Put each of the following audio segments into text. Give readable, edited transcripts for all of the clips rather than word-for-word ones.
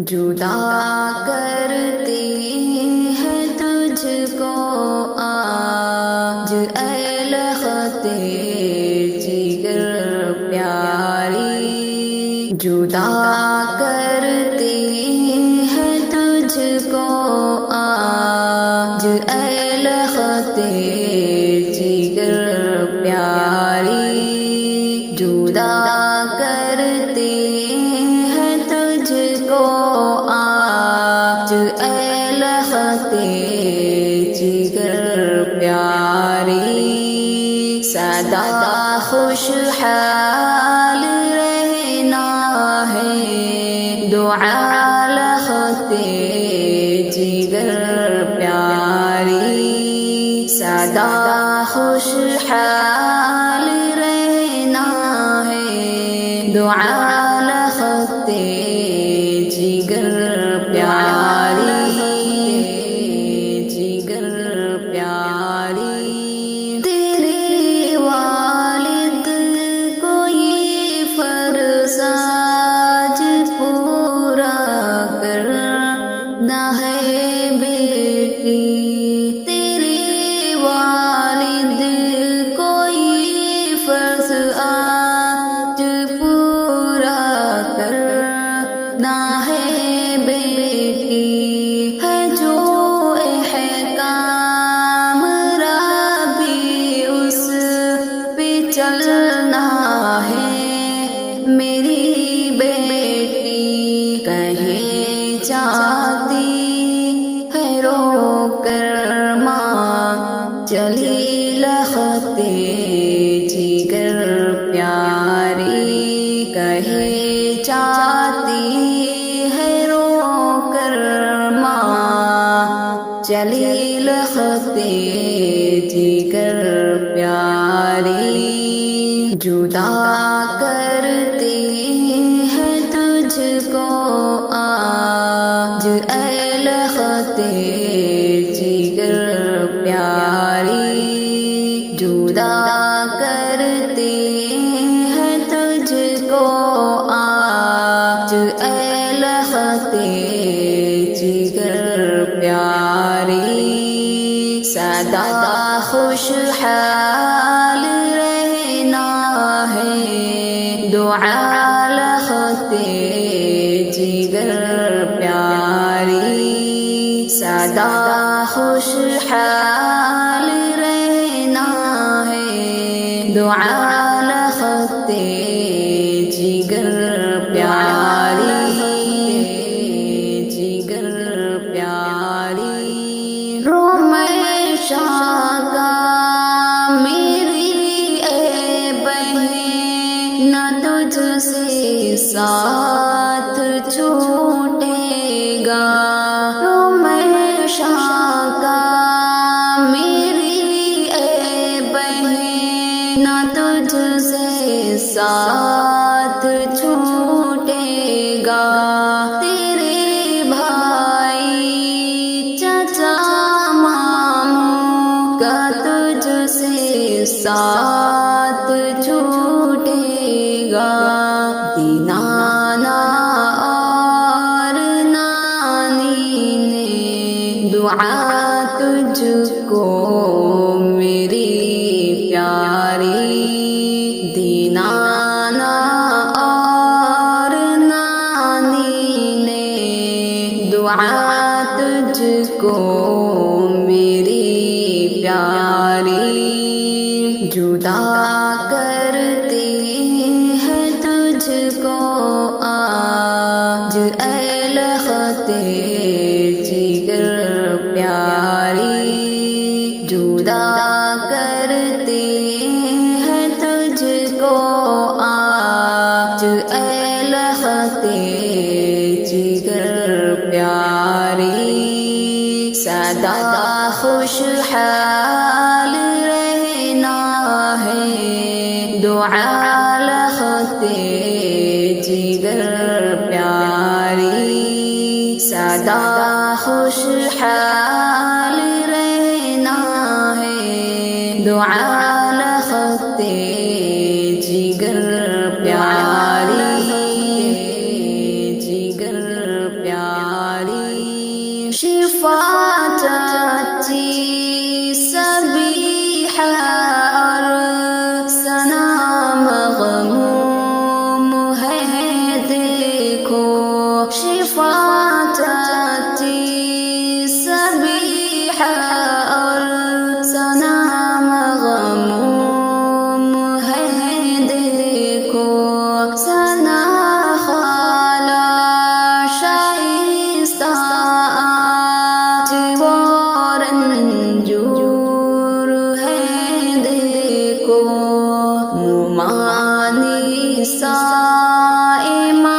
جدا کرتے ہیں تجھ کو آج اے لخت جگر پیاری، جدا کرتے ہیں تجھ کو آج اے لخت جگر پیاری، جدا کرتے ہیں تجھ کو آج اے لخت جگر پیاری، سدا خوشحال رہنا ہے دعا لخت جگر پیاری، سدا خوشحال رہنا ہے دعا لخت جگر پیاری، جگر پیاری۔ تیرے والد کو یہ فرض آج پورا کرنا ہے بیٹی، تیرے والد کو یہ فرض آج پورا کرنا ہے بیٹی، ہے جو احکام ربی اس پہ چلنا ہے میری بیٹی، کہیں جاتی ہے رو کر ماں چلی لخت جگر پیاری، کہیں جاتی ہے رو کر ماں چلی لخت جگر پیاری، جدا کرتے ہیں تجھ کو آج اے لخت جگر پیاری، جدا کرتے ہیں تجھ کو آج اے لخت جگر پیاری، سدا خوشحال رہنا ہے دعا لخت جگر پیاری، سدا خوشحال رہنا ہے دعا لخت جگر پیاری، جگر پیاری۔ رو میں شاگا میری اے بہن، نہ تجھ سے ساتھ چھوٹے گا، رو میں شاگا میری اے بہن، نہ تجھ سے ساتھ چھوٹے گا، تیرے بھائی چچا ماموں کا تجھ سے ساتھ چھوٹے گا، نانا اور نانی نے دعا تجھ کو میری پیاری، نانا اور نانی نے دعا تجھ کو میری پیاری، جدا کرتے ہیں تجھ کو آج اے لخت جگر پیاری، جدا کرتے ہیں تجھ کو آج اے لخت جگر پیاری، سدا خوشحال رہنا ہے دعا لخت جگر پیاری، سدا خوشحال رہنا ہے دعا لخت جگر پیاری، جگر پیاری۔ ممانی سائمہ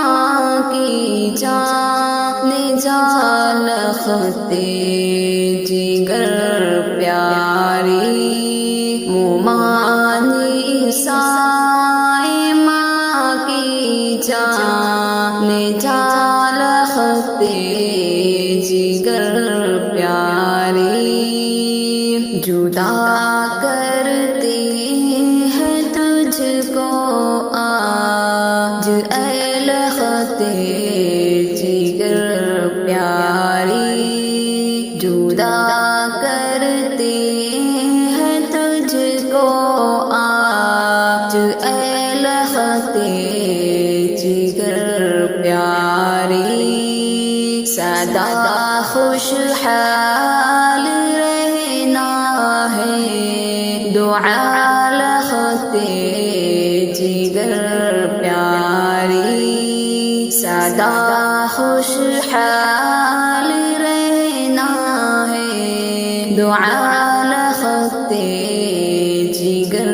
کی جان جال خطِ جگر پیاری ممانی سائمہ کی جان جال خطِ جگر پیاری جدا کرتے ہیں تجھ کو آج اے لخت جگر پیاری جدا کرتے ہیں تجھ کو آج اے لخت جگر پیاری سدا خوشحال رہنا ہے دعا لخت جگر پیاری سدا خوشحال رہنا ہے دعا لخت جگر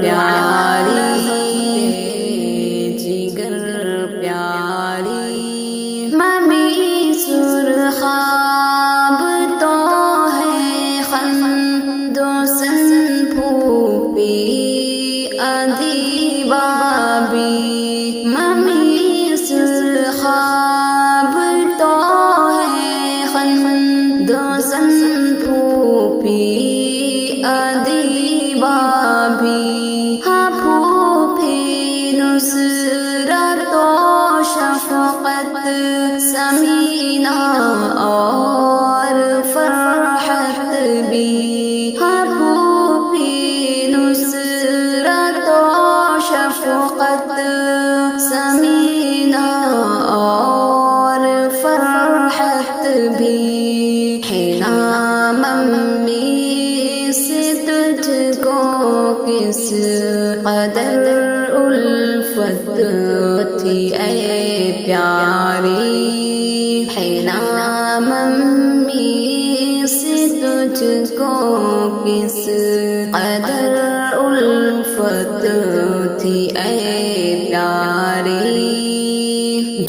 پیاری جگر پیاری ممی سرخاب تو ہے خندوسن پھوپھی ادیبہ بھی ممی سرخاب تو ہے خندوسن پھوپھی ادیبہ بھی ہاں پھوپھی نصرت و شفقت سمینہ اور فرحت بھی ہاں پھوپھی نصرت و شفقت سمینہ اور فرحت بھی ہے نام امی سے تجھ کو کس قدر الفت تھی اے پیاری ہے نام امی سے تجھ کو کس قدر الفت تھی اے پیاری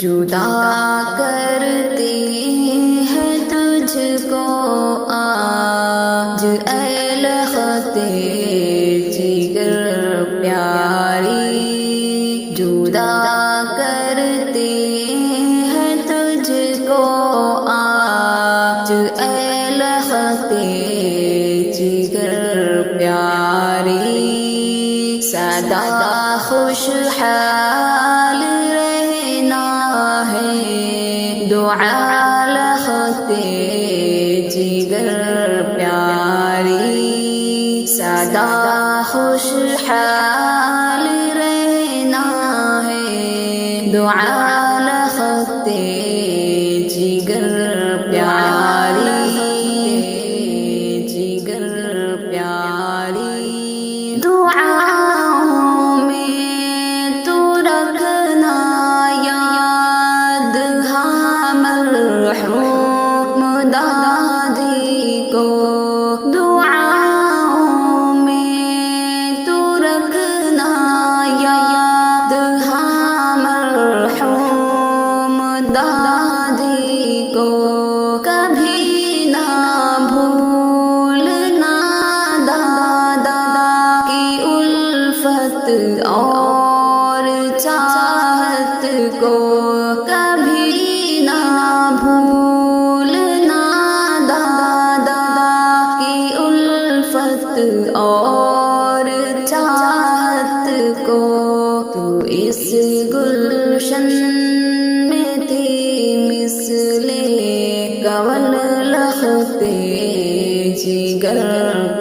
جدا کرتے ہیں تجھ کو آج اے لخت جگر پیاری جدا کرتے ہیں تجھ کو آج اے لخت جگر پیاری سدا خوشحال رہنا ہے دعا لخت جگر پیاری سدا خوشحال رہنا ہے دعا لخت جگر پیاری جگر پیاری دعاؤں میں تو رکھنا یاد ہاں مرحوم دادی کو دعاؤں میں تو رکھنا یاد ہاں مرحوم دادی کو کبھی نہ بھولنا دادا کی الفت اور چاہت کو کبھی نہ بھولنا دادا کی الفت اور چاہت کو تو اس گلشن میں تھی مثل گول لخت جگر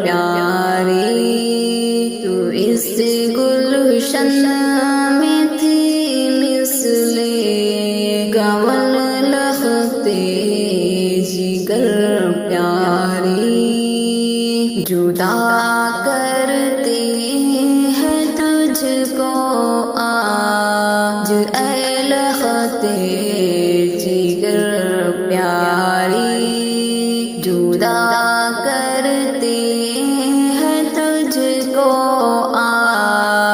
پیاری تو اس گلشن میں تھی مثل گول لخت جگر پیاری جدا کرتے ہیں تجھ کو آج اے لخت جگر پیاری جدا کرتے ہیں تجھ کو آج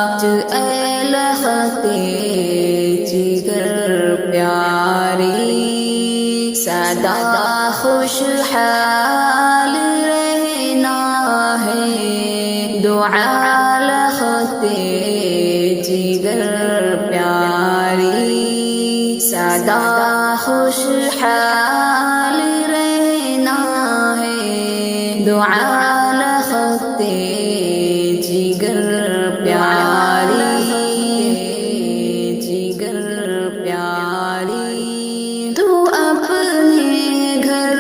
حال رہنا ہے، دعا لختے جگر پیاری، سدا خوشحال رہنا ہے، دعا لختے جگر پیاری، جگر پیاری۔ تو اپنے گھر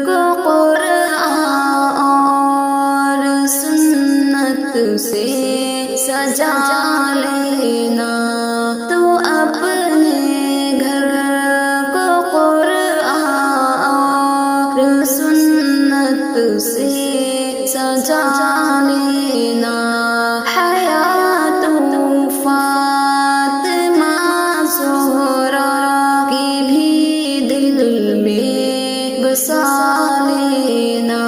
کو قرآن اور سنت سے سجا لینا، تو اپنے گھر کو قرآن اور سنت سے سجا لینا۔ حیات فاطمہ زہرا کی بھی دل میں بسا لینا،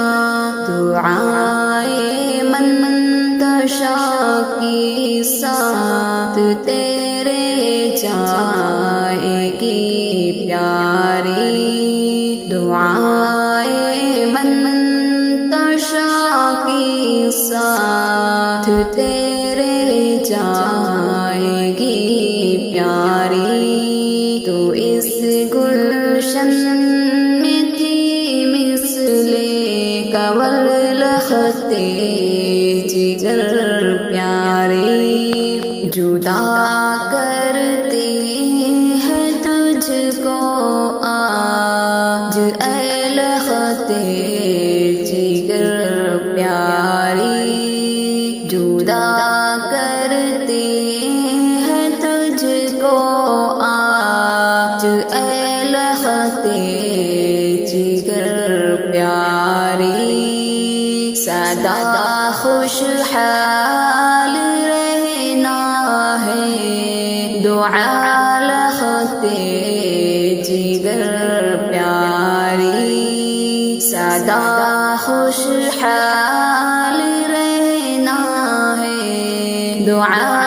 دعائے منتشا کی ساتھ تیرے جائے گی پیاری، دعائے منتشا کی ساتھ تیرے جائے گی پیاری۔ تو اس گلشن میں تھی مثل کنول لختے جگر پیاری، جدا کرتے ہیں تجھ کو آج اے لختے جگر پیاری، جدا کرتے ہیں تجھ کو آج اے لختے جگر پیاری، سدا خوشحال رہنا ہے، دعا لختے جگر پیاری، سدا خوشحال رہنا ہے، دعا